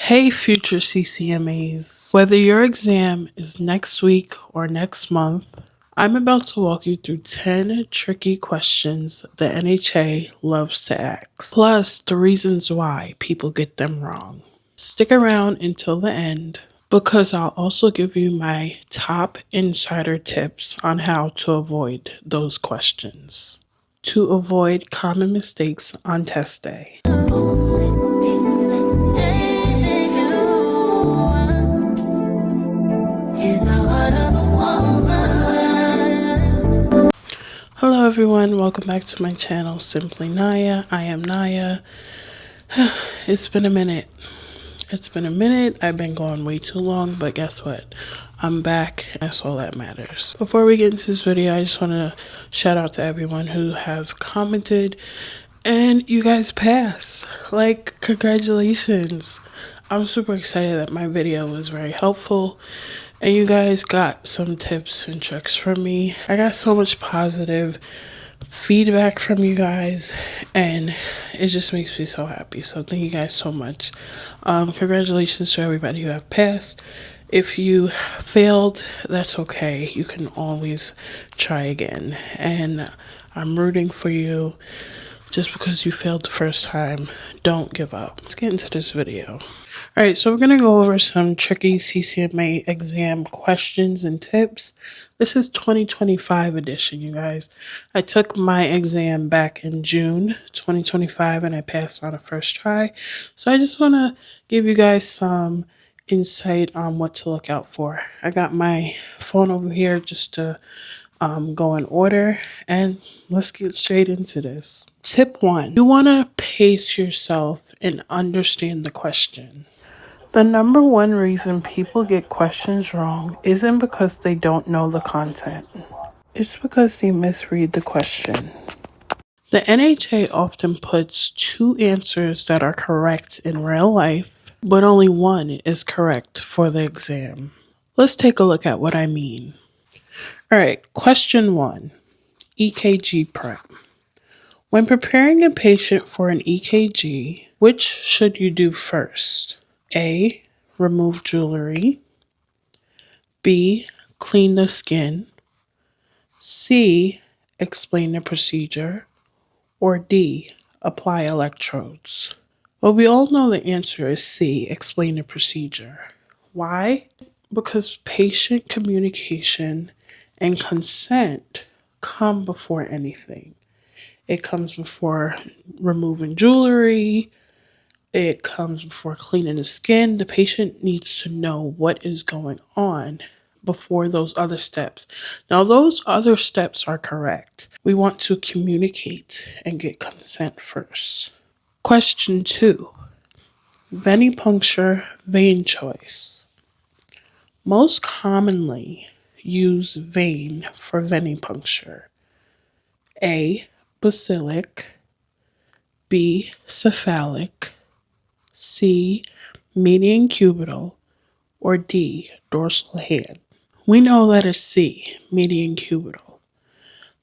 Hey, future CCMAs. Whether your exam is next week or next month, I'm about to walk you through 10 tricky questions the NHA loves to ask, plus the reasons why people get them wrong. Stick around until the end because I'll also give you my top insider tips on how to avoid those questions. To avoid common mistakes on test day. Hello everyone, welcome back to my channel, Simply Naya. I am Naya. It's been a minute. I've been gone way too long, but guess what? I'm back. That's all that matters. Before we get into this video, I just want to shout out to everyone who have commented and you guys pass. Like, congratulations. I'm super excited that my video was very helpful and you guys got some tips and tricks from me. I got so much positive feedback from you guys and it just makes me so happy. So thank you guys so much. Congratulations to everybody who have passed. If you failed, that's okay. You can always try again. And I'm rooting for you. Just because you failed the first time, don't give up. Let's get into this video. Alright, so we're going to go over some tricky CCMA exam questions and tips. This is 2025 edition, you guys. I took my exam back in June 2025 and I passed on a first try. So I just want to give you guys some insight on what to look out for. I got my phone over here just to go in order, and let's get straight into this. Tip 1. You want to pace yourself and understand the question. The number one reason people get questions wrong isn't because they don't know the content. It's because they misread the question. The NHA often puts two answers that are correct in real life, but only one is correct for the exam. Let's take a look at what I mean. Alright, question 1. EKG prep. When preparing a patient for an EKG, which should you do first? A. Remove jewelry. B. Clean the skin. C. Explain the procedure. Or D. Apply electrodes. Well, we all know the answer is C. Explain the procedure. Why? Because patient communication and consent come before anything. It comes before removing jewelry. It comes before cleaning the skin. The patient needs to know what is going on before those other steps. Now, those other steps are correct. We want to communicate and get consent first. Question 2. Venipuncture vein choice. Most commonly use vein for venipuncture. A. Basilic. B. Cephalic. C. Median cubital. Or D. Dorsal hand. We know that is C. Median cubital.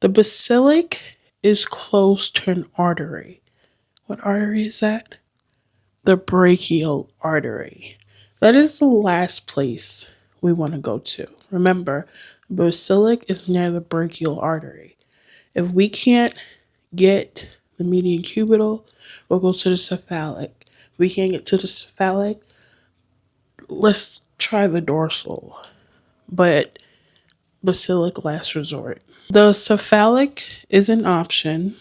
The basilic is close to an artery. What artery is that? The brachial artery. That is the last place we want to go to. Remember, basilic is near the brachial artery. If we can't get the median cubital, we'll go to the cephalic. If we can't get to the cephalic, let's try the dorsal. But basilic last resort. The cephalic is an option,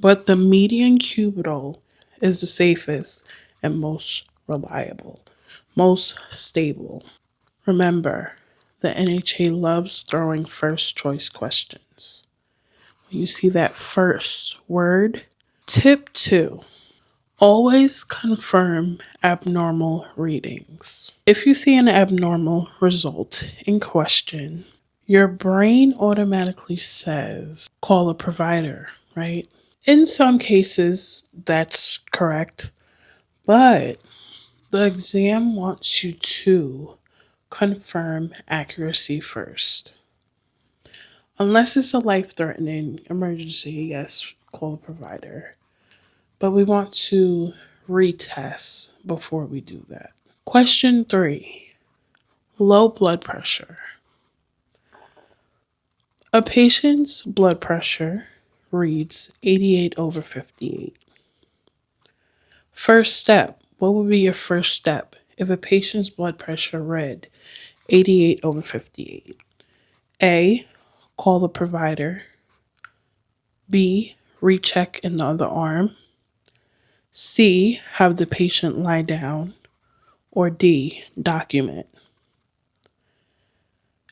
but the median cubital is the safest and most reliable, most stable. Remember, the NHA loves throwing first choice questions. When you see that first word. Tip 2. Always confirm abnormal readings. If you see an abnormal result in question, your brain automatically says, call a provider, right? In some cases, that's correct, but the exam wants you to confirm accuracy first. Unless it's a life-threatening emergency, yes, call a provider. But we want to retest before we do that. Question 3, low blood pressure. A patient's blood pressure reads 88 over 58. First step, what would be your first step if a patient's blood pressure read 88 over 58? A, call the provider. B, recheck in the other arm. C, have the patient lie down. Or D, document.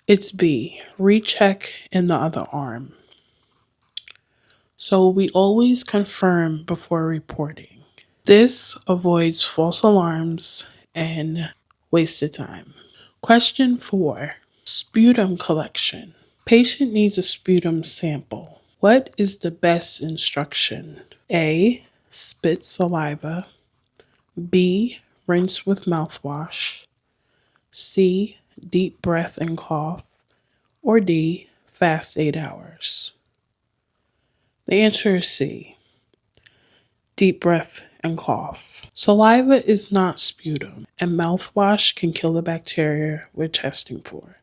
It's B, recheck in the other arm. So we always confirm before reporting. This avoids false alarms and wasted time. Question 4, sputum collection. Patient needs a sputum sample. What is the best instruction? A, spit saliva. B, rinse with mouthwash. C, deep breath and cough. Or D, fast 8 hours. The answer is C, deep breath and cough. Saliva is not sputum, and mouthwash can kill the bacteria we're testing for.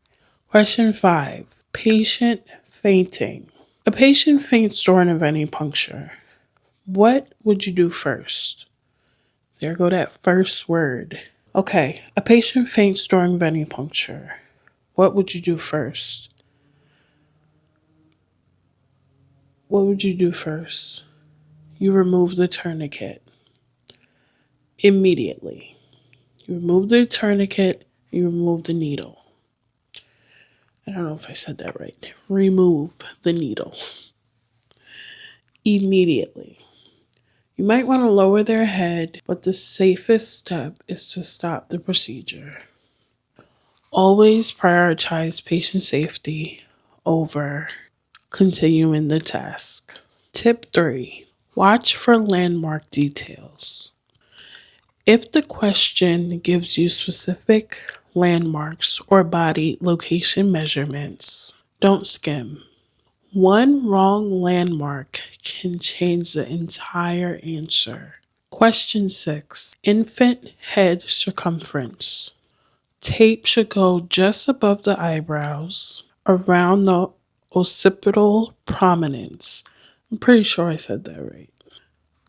Question 5, patient fainting. A patient faints during a venipuncture. What would you do first? There go that first word. Okay, a patient faints during venipuncture. What would you do first? What would you do first? You remove the tourniquet immediately. You remove the tourniquet, you remove the needle. I don't know if I said that right. Remove the needle immediately. You might want to lower their head, but the safest step is to stop the procedure. Always prioritize patient safety over continuing the task. Tip 3, watch for landmark details. If the question gives you specific landmarks or body location measurements, don't skim. One wrong landmark can change the entire answer. Question 6, infant head circumference. Tape should go just above the eyebrows, around the occipital prominence. I'm pretty sure I said that right.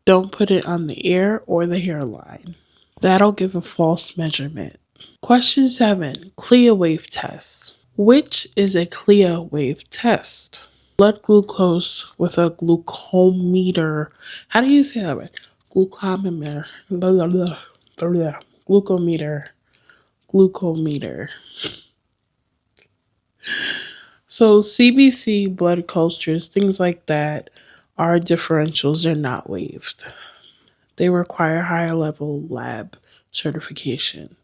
Don't put it on the ear or the hairline. That'll give a false measurement. Question 7, CLIA wave test. Which is a CLIA wave test? Blood glucose with a glucometer. How do you say that right? Glucometer. Blah, blah, blah, blah. Glucometer. Glucometer. So CBC blood cultures, things like that, are differentials. They're not waived. They require higher level lab certification.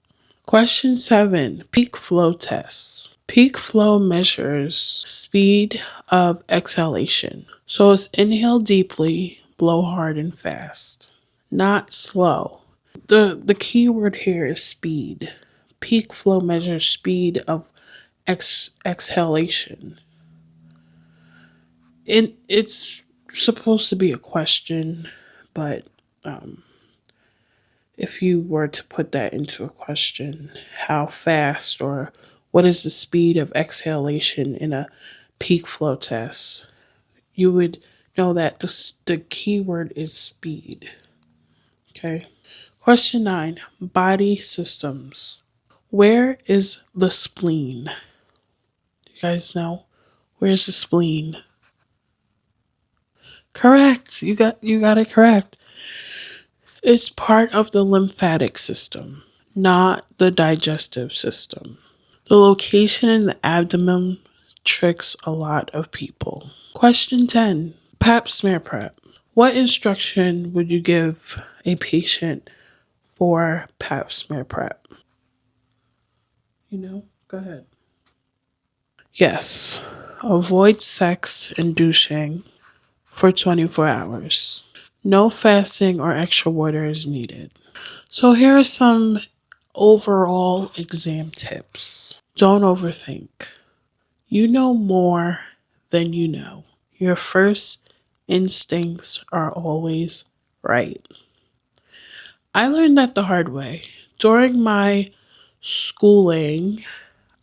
Question 7, peak flow test. Peak flow measures speed of exhalation. So it's inhale deeply, blow hard and fast, not slow. The key word here is speed. Peak flow measures speed of exhalation. It's supposed to be a question, but if you were to put that into a question, how fast or what is the speed of exhalation in a peak flow test, you would know that the key word is speed. Okay. Question 9, body systems. Where is the spleen? You guys know? Where's the spleen? Correct. You got it correct. It's part of the lymphatic system, not the digestive system. The location in the abdomen tricks a lot of people. Question 10, pap smear prep. What instruction would you give a patient for pap smear prep? Go ahead. Yes, avoid sex and douching for 24 hours. No fasting or extra water is needed. So here are some overall exam tips. Don't overthink. You know more than you know. Your first instincts are always right. I learned that the hard way. During my schooling,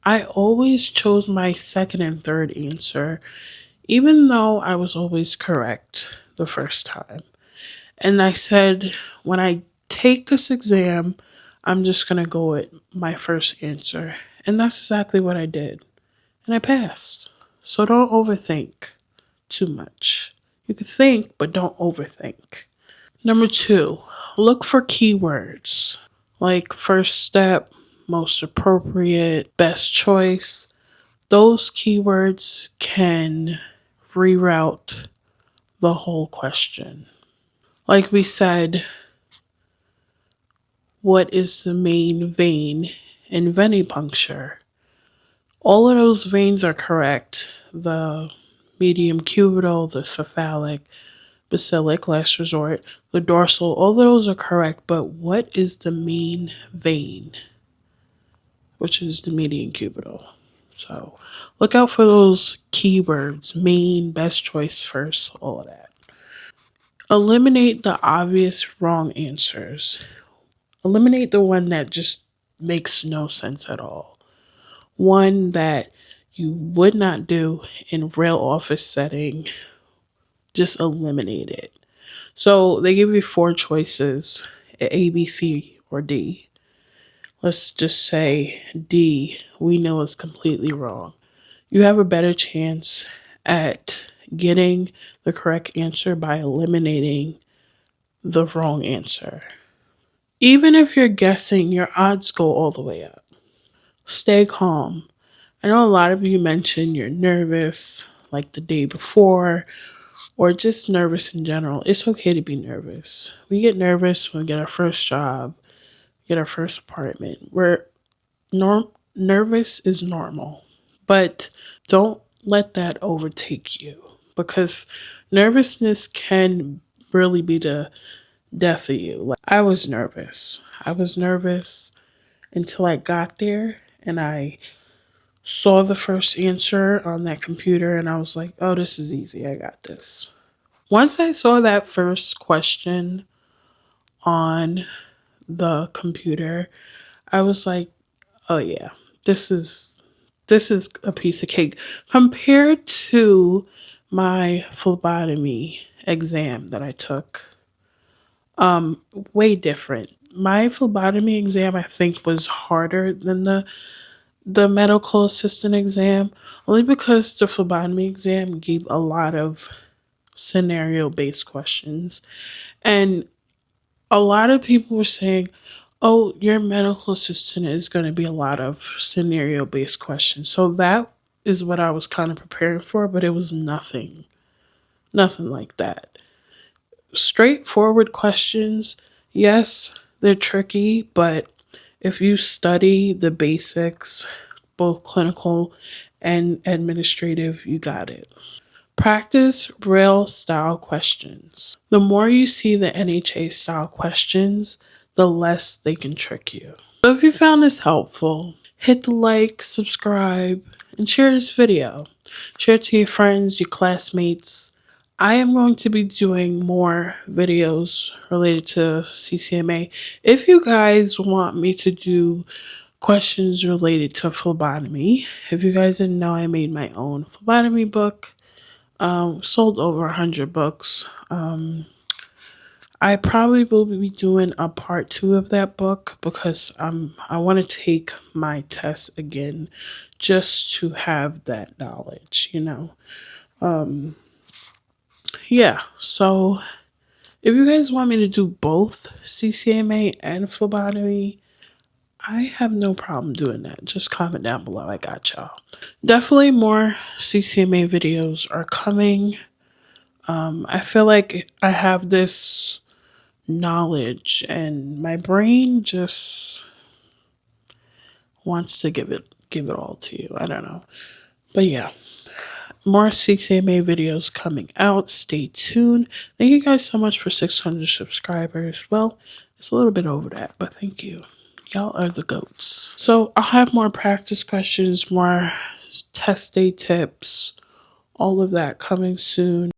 I always chose my second and third answer, even though I was always correct the first time. And I said, when I take this exam, I'm just going to go with my first answer. And that's exactly what I did. And I passed. So don't overthink too much. You can think, but don't overthink. Number two, look for keywords like first step, most appropriate, best choice. Those keywords can reroute the whole question. Like we said, what is the main vein in venipuncture? All of those veins are correct. The medium cubital, the cephalic, basilic, last resort, the dorsal, all of those are correct. But what is the main vein, which is the median cubital? So look out for those keywords, main, best choice first, all of that. Eliminate the obvious wrong answers. Eliminate the one that just makes no sense at all. One that you would not do in real office setting. Just eliminate it. So they give you four choices, A, B, C, or D. Let's just say D, we know is completely wrong. You have a better chance at getting the correct answer by eliminating the wrong answer. Even if you're guessing, your odds go all the way up. Stay calm. I know a lot of you mentioned you're nervous, like the day before, or just nervous in general. It's okay to be nervous. We get nervous when we get our first job, get our first apartment. Nervous is normal, but don't let that overtake you because nervousness can really be the death of you. Like I was nervous. I was nervous until I got there and I saw the first answer on that computer and I was like, "Oh, this is easy. I got this." Once I saw that first question on the computer, I was like, "Oh yeah, this is this is a piece of cake compared to my phlebotomy exam that I took. Way different. My phlebotomy exam I think was harder than the medical assistant exam only because the phlebotomy exam gave a lot of scenario based questions. And a lot of people were saying, oh, your medical assistant is going to be a lot of scenario based questions. So that is what I was kind of preparing for, but it was nothing like that. Straightforward questions, yes, they're tricky, but if you study the basics, both clinical and administrative, you got it. Practice real style questions. The more you see the NHA style questions, the less they can trick you. So if you found this helpful, hit the like, subscribe, and share this video. Share it to your friends, your classmates. I am going to be doing more videos related to CCMA. If you guys want me to do questions related to phlebotomy, if you guys didn't know, I made my own phlebotomy book. Sold over 100 books. I probably will be doing a part two of that book because I want to take my test again just to have that knowledge, you know. Yeah, so if you guys want me to do both CCMA and phlebotomy, I have no problem doing that. Just comment down below. I got y'all. Definitely more CCMA videos are coming. I feel like I have this knowledge and my brain just wants to give it all to you. I don't know. But yeah, more CCMA videos coming out. Stay tuned. Thank you guys so much for 600 subscribers. Well, it's a little bit over that, but thank you. Y'all are the goats. So I'll have more practice questions, more test day tips, all of that coming soon.